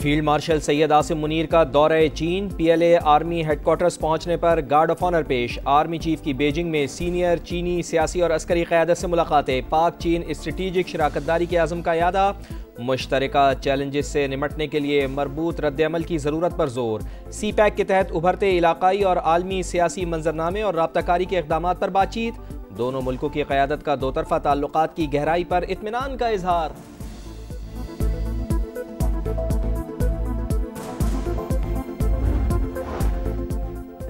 Field marshal Syed Asim Munir का दौरे चीन, PLA आर्मी हेडक्वार्टर्स पहुंचने पर गार्ड ऑफ ऑनर पेश। आर्मी चीफ की बीजिंग में सीनियर चीनी सियासी और अस्करी क़यादत से मुलाकातें। पाक चीन स्ट्रेटीजिक शराकतदारी के आज़म का यादा। मुश्तरका चैलेंजेस से निमटने के लिए मरबूत रद्द-ए-अमल की ज़रूरत पर जोर। CPEC के तहत उभरते इलाकाई और आलमी सियासी मंजरनामे और राब्ताकारी के इक़दामात पर बातचीत। दोनों मुल्कों की क़यादत का दोतरफ़ा ताल्लुकात की गहराई पर इत्मीनान का इजहार।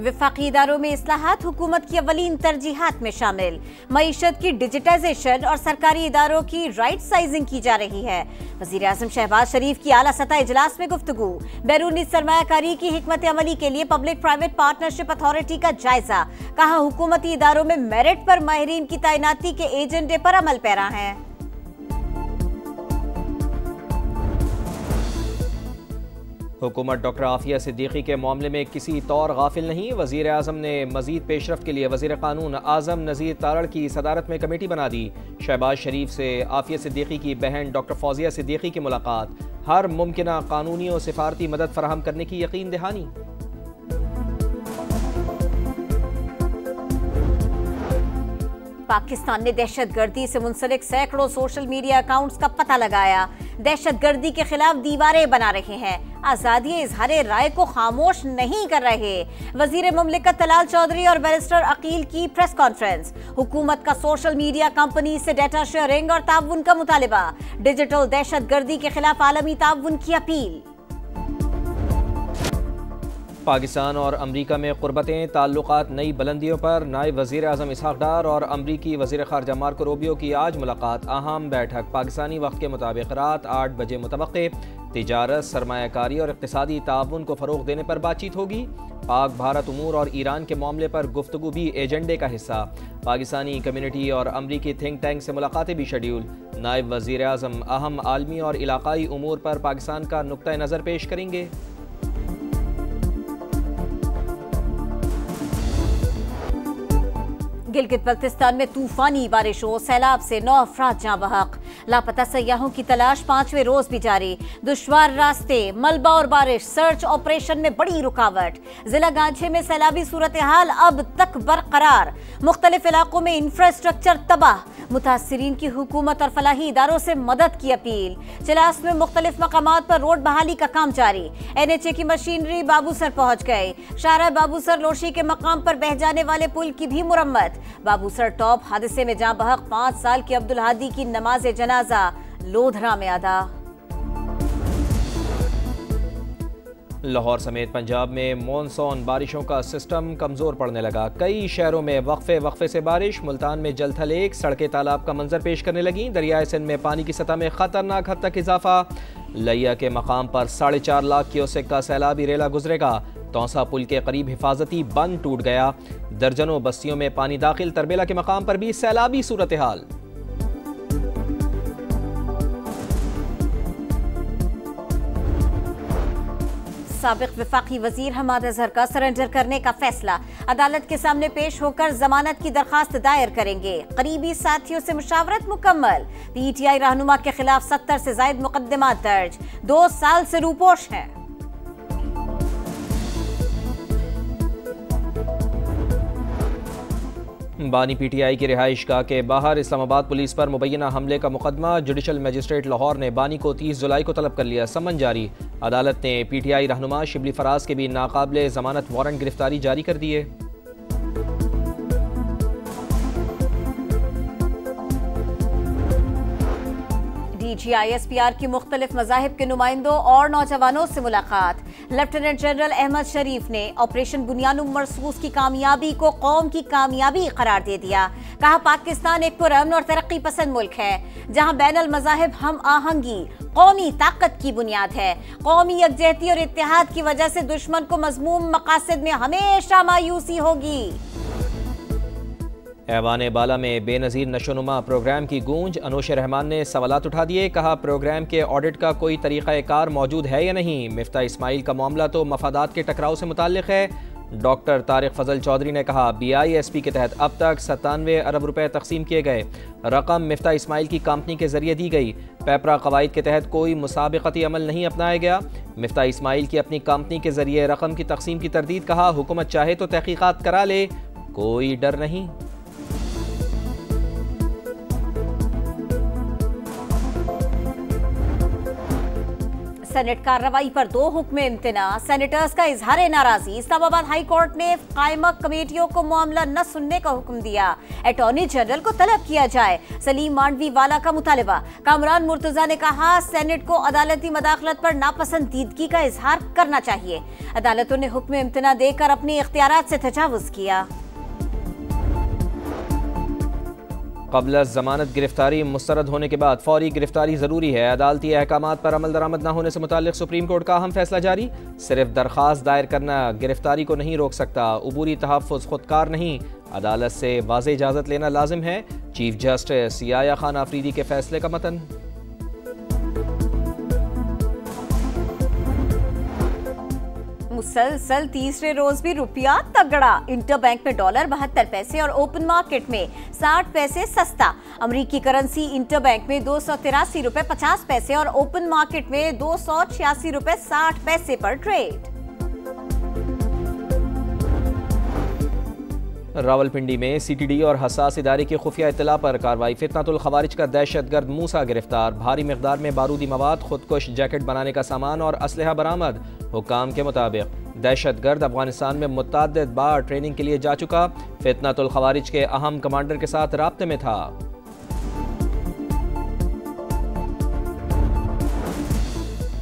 वफाकी इदारों में इस्लाहात हुकूमत की अवलीन तरजीहात में शामिल। मईशत की डिजिटाइजेशन और सरकारी इदारों की राइट साइजिंग की जा रही है। वज़ीर आज़म शहबाज शरीफ की आला सतह इजलास में गुफ्तगू। बैरूनी सरमायाकारी की हिकमत अमली के लिए पब्लिक प्राइवेट पार्टनरशिप अथॉरिटी का जायजा। कहा हुकूमती इदारों में मेरिट पर माहिरीन की तैनाती के एजेंडे पर अमल पैरा है। हुकूमत डॉक्टर आफिया सिद्दीकी के मामले में किसी तौर गाफिल नहीं। वज़ीर आज़म ने मज़ीद पेशरफ्त के लिए वज़ीर क़ानून आज़म नज़ीर तारड़ की सदारत में कमेटी बना दी। शहबाज शरीफ से आफिया सिद्दीकी की बहन डॉक्टर फौजिया सिद्दीकी की मुलाकात। हर मुमकिना कानूनी और सिफारती मदद फराहम करने की यकीन दहानी। पाकिस्तान ने दहशतगर्दी से मुंसलिक सैकड़ों सोशल मीडिया अकाउंट्स का पता लगाया। दहशतगर्दी के खिलाफ दीवारें बना रहे हैं। आज़ादी इजहारे राय को खामोश नहीं कर रहे। वजीर मुमलिकत तलाल चौधरी और बैरिस्टर अकील की प्रेस कॉन्फ्रेंस। हुकूमत का सोशल मीडिया कंपनी से डाटा शेयरिंग और ताउन का मुतालिबा। डिजिटल दहशतगर्दी के खिलाफ आलमी ताउन की अपील। पाकिस्तान और अमरीका में क़ुरबतें, ताल्लुकात नई बुलंदियों पर। नायब वज़ीर आज़म इसहाक डार और अमरीकी वज़ीर ख़ारजा मार्को रूबियो की आज मुलाकात। अहम बैठक पाकिस्तानी वक्त के मुताबिक रात 8 बजे मुतवक्के। तिजारत, सरमायाकारी और इक़्तिसादी ताउन को फ़रोग़ देने पर बातचीत होगी। पाक भारत उमूर और ईरान के मामले पर गुफ्तगू भी एजेंडे का हिस्सा। पाकिस्तानी कम्युनिटी और अमरीकी थिंक टैंक से मुलाकातें भी शेड्यूल। नायब वज़ीर आज़म अहम आलमी और इलाकाई उमूर पर पाकिस्तान का नुक्ता नज़र पेश करेंगे। गिलगित बल्तिस्तान में तूफानी बारिशों सैलाब से 9 अफराद जाँ बहक। लापता सयाहों की तलाश 5वें रोज भी जारी। दुश्वार रास्ते, मलबा और बारिश सर्च ऑपरेशन में बड़ी रुकावट। जिला गांछे में सैलाबी सूरत हाल अब तक बरकरार। मुख्तलिफ इलाकों में इंफ्रास्ट्रक्चर तबाह। मुतासिरीन की हुकूमत और फलाही इदारों से मदद की अपील। चिलास में मुख्तलिफ मकामात पर रोड बहाली का काम जारी। NHA की मशीनरी बाबूसर पहुंच गए। शाहरा बाबूसर लोशी के मकाम पर बह जाने वाले पुल की भी मुरम्मत। बाबूसर टॉप हादसे में जाँ बहक 5 साल के अब्दुल हादी की नमाज जनाजा लोधरा में अदा। लाहौर समेत पंजाब में मॉनसून बारिशों का सिस्टम कमज़ोर पड़ने लगा। कई शहरों में वक्फे से बारिश। मुल्तान में जलथल एक सड़कें तालाब का मंजर पेश करने लगी। दरियाए सिंध में पानी की सतह में खतरनाक हद तक इजाफा। लिया के मकाम पर 4.5 लाख क्यूसेक का सैलाबी रेला गुजरेगा। तौसा पुल के करीब हिफाजती बंद टूट गया। दर्जनों बस्तियों में पानी दाखिल। तरबेला के मकाम पर भी सैलाबी सूरत हाल। साबिक वफाकी वजीर हमाद अजहर का सरेंडर करने का फैसला। अदालत के सामने पेश होकर जमानत की दरखास्त दायर करेंगे। करीबी साथियों से मुशावरत मुकम्मल। PTI रहनुमा के खिलाफ 70 से ज्यादा मुकदमात दर्ज। 2 साल से रूपोश हैं। बानी PTI की रिहाइश गाह के बाहर इस्लामाबाद पुलिस पर मुबैना हमले का मुकदमा। जुडिशल मजिस्ट्रेट लाहौर ने बानी को 30 जुलाई को तलब कर लिया। समन जारी। अदालत ने PTI रहनुमा शिबली फराज के भी नाकाबिले जमानत वारंट गिरफ्तारी जारी कर दिए। DGI SPR की मुख्तलिफ मज़ाहिब के नुमाइंदों और नौजवानों से मुलाकात। लेफ्टिनेंट जनरल अहमद शरीफ ने ऑपरेशन बुनियानुम मरसूस की कामयाबी को कौम की कामयाबी करार दे दिया। कहा पाकिस्तान एक पुरअमन और तरक्की पसंद मुल्क है जहां बैनुल मज़ाहिब हम आहंगी कौमी ताकत की बुनियाद है। कौमी यकजहती और इत्तेहाद की वजह से दुश्मन को मज़मूम मकासद में हमेशा मायूसी होगी। ऐवान बाला में बेनज़ीर नशोनुमा प्रोग्राम की गूंज। अनोश रहमान ने सवालात उठा दिए। कहा प्रोग्राम के ऑडिट का कोई तरीक़ा कार मौजूद है या नहीं। मिफ्ता इस्माइल का मामला तो मफादात के टकराव से मुताल्लिक़ है। डॉक्टर तारिक फजल चौधरी ने कहा BISP के तहत अब तक 97 अरब रुपए तकसीम किए गए। रकम मिफ्ता इस्माइल की कंपनी के जरिए दी गई। पेपरा कवायद के तहत कोई मुसाबिकती अमल नहीं अपनाया गया। मिफ्ता इस्माइल की अपनी कंपनी के जरिए रकम की तकसीम की तरदीद। कहा हुकूमत चाहे तो तहकीकात करा ले, कोई डर नहीं। सेनेट कार्रवाई पर 2 हुक्म इम्तना। सेनेटर्स का इजहार नाराजगी। इस्लामाबाद हाई कोर्ट ने कायमा कमेटियों को मामला न सुनने का हुक्म दिया। अटॉर्नी जनरल को तलब किया जाए। सलीम मांडवी वाला का मुतालबा। कामरान मुर्तजा ने कहा सेनेट को अदालती मदाखलत पर नापसंदीदगी का इजहार करना चाहिए। अदालतों ने हुक्म इम्तना देकर अपने इख्तियारात से तजावुज किया। क़ब्ल ज़मानत गिरफ्तारी मुस्तरद होने के बाद फौरी गिरफ्तारी ज़रूरी है। अदालती अहकामात पर अमल दरामद न होने से मुताल्लिक़ सुप्रीम कोर्ट का अहम फैसला जारी। सिर्फ दरख्वास्त दायर करना गिरफ्तारी को नहीं रोक सकता। अबूरी तहफ़्फ़ुज़ खुदकार नहीं, अदालत से वाज़ेह इजाज़त लेना लाजिम है। चीफ जस्टिस याया खान आफरीदी के फैसले का मतन। मुसलसल तीसरे रोज भी रुपया तगड़ा। इंटर बैंक में डॉलर 72 पैसे और ओपन मार्केट में 60 पैसे सस्ता। अमेरिकी करेंसी इंटर बैंक में 283 रुपए 50 पैसे और ओपन मार्केट में 286 रुपए 60 पैसे पर ट्रेड। रावलपिंडी में CTD और हसास इदारे की खुफिया इत्तला पर कार्रवाई। फितनतुल खवारिज का दहशतगर्द मूसा गिरफ्तार। भारी मिकदार में बारूदी मवाद, खुदकुश जैकेट बनाने का सामान और असलहा बरामद। हुकाम के मुताबिक दहशतगर्द अफगानिस्तान में मुतअद्दिद बार ट्रेनिंग के लिए जा चुका। फितनतुल खवारिज के अहम कमांडर के साथ राब्ते में था।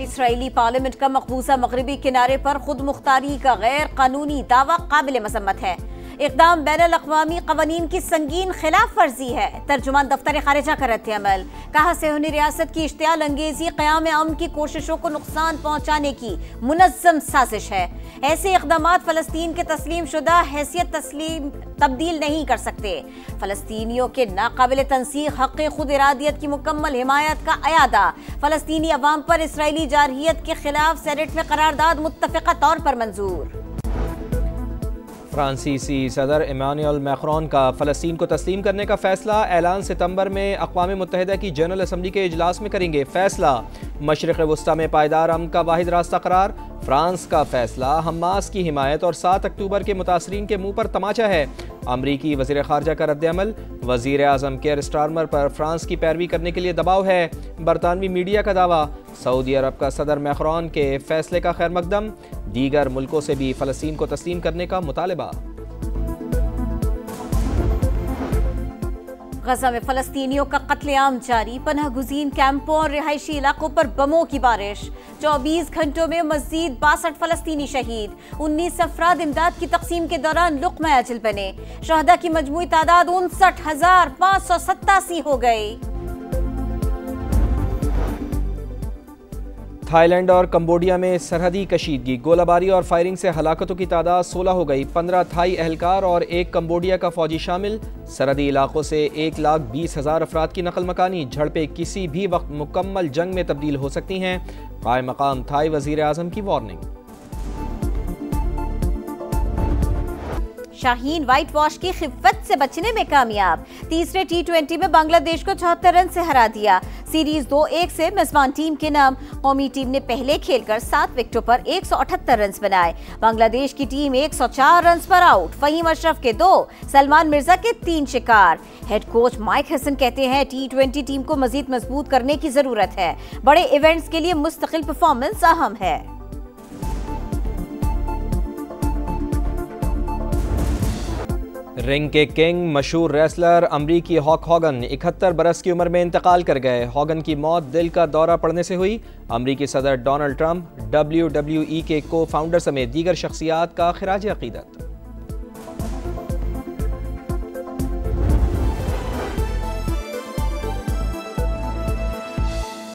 इसराइली पार्लियामेंट का मकबूजा मगरबी किनारे पर खुद मुख्तारी का गैर कानूनी दावा काबिल मजम्मत है। इक़दाम बैनुल अक़वामी क़वानीन की संगीन खिलाफ वर्जी है। तर्जुमान दफ्तर खारिजा का रद्द अमल। कहा सेहूनी रियासत की इश्तियाल अंगेजी क़याम अमन की कोशिशों को नुकसान पहुँचाने की मुनज़्ज़म साजिश है। ऐसे इक़दामात फ़लस्तीन के तस्लीम शुदा हैसियत तब्दील नहीं कर सकते। फ़लस्तीनियों के नाकाबिल तंसीख हक़ खुद इरादियत की मुकम्मल हिमायत का अयादा। फ़लस्तीनी अवाम पर इसराइली जारहियत के खिलाफ सेनेट में करारदाद मुत्तफ़िक़ा तौर पर मंजूर। फ्रांसीसी सदर इमानुएल मैक्रोन का फ़लस्तीन को तस्लीम करने का फ़ैसला। ऐलान सितंबर में अक़वाम मुत्तहिदा की जनरल असम्बली के इजलास में करेंगे। फ़ैसला मशरिक़ वस्ता में पायदार अमन का वाहिद रास्ता करार। फ्रांस का फ़ैसला हमास की हिमायत और 7 अक्टूबर के मुतासरीन के मुँह पर तमाचा है। अमरीकी वज़ीर ख़ारजा का रद्द-ए-अमल। वज़ीर आज़म केयर स्टारमर पर फ्रांस की पैरवी करने के लिए दबाव है। बरतानवी मीडिया का दावा। सऊदी अरब का सदर मैक्रोन के फ़ैसले का खैर मकदम। दीगर मुल्कों से भी फ़लस्तीन को तस्लीम करने का मुतालबा। गजा में फ़लस्तीनियों का कत्लेआम जारी। पनाह गुज़ीन कैंपों और रिहायशी इलाकों पर बमों की बारिश। 24 घंटों में मज़ीद 62 फ़लस्तीनी शहीद। 19 अफराद इमदाद की तकसीम के दौरान लुक़मा अजल बने। शहदा की मजमूई तादाद 59,587 हो गई। थाईलैंड और कंबोडिया में सरहदी कशीदगी, गोलाबारी और फायरिंग से हलाकतों की तादाद 16 हो गई। 15 थाई एहलकार और 1 कंबोडिया का फौजी शामिल। सरहदी इलाकों से 1,20,000 अफराद की नकल मकानी। झड़पें किसी भी वक्त मुकम्मल जंग में तब्दील हो सकती हैं। कायम मकाम थाई वज़ीर आज़म की वार्निंग। शाहीन व्हाइट वॉश की खिफ़्फ़त से बचने में कामयाब। तीसरे T20 में बांग्लादेश को 74 रन से हरा दिया। सीरीज 2-1 से मेजबान टीम के नाम। कौमी टीम ने पहले खेलकर 7 विकेटों पर 178 रन बनाए। बांग्लादेश की टीम 104 रन पर आउट। फहीम अशरफ के 2, सलमान मिर्जा के 3 शिकार। हेड कोच माइक हसन कहते हैं T20 टीम को मजीद मजबूत करने की जरूरत है। बड़े इवेंट्स के लिए मुस्तकिल परफॉर्मेंस अहम है। रिंग के किंग मशहूर रेसलर अमरीकी हॉक हॉगन 71 बरस की उम्र में इंतकाल कर गए। हॉगन की मौत दिल का दौरा पड़ने से हुई। अमरीकी सदर डोनाल्ड ट्रंप, WWE के को फाउंडर समेत दीगर शख्सियात का खिराज अकीदत।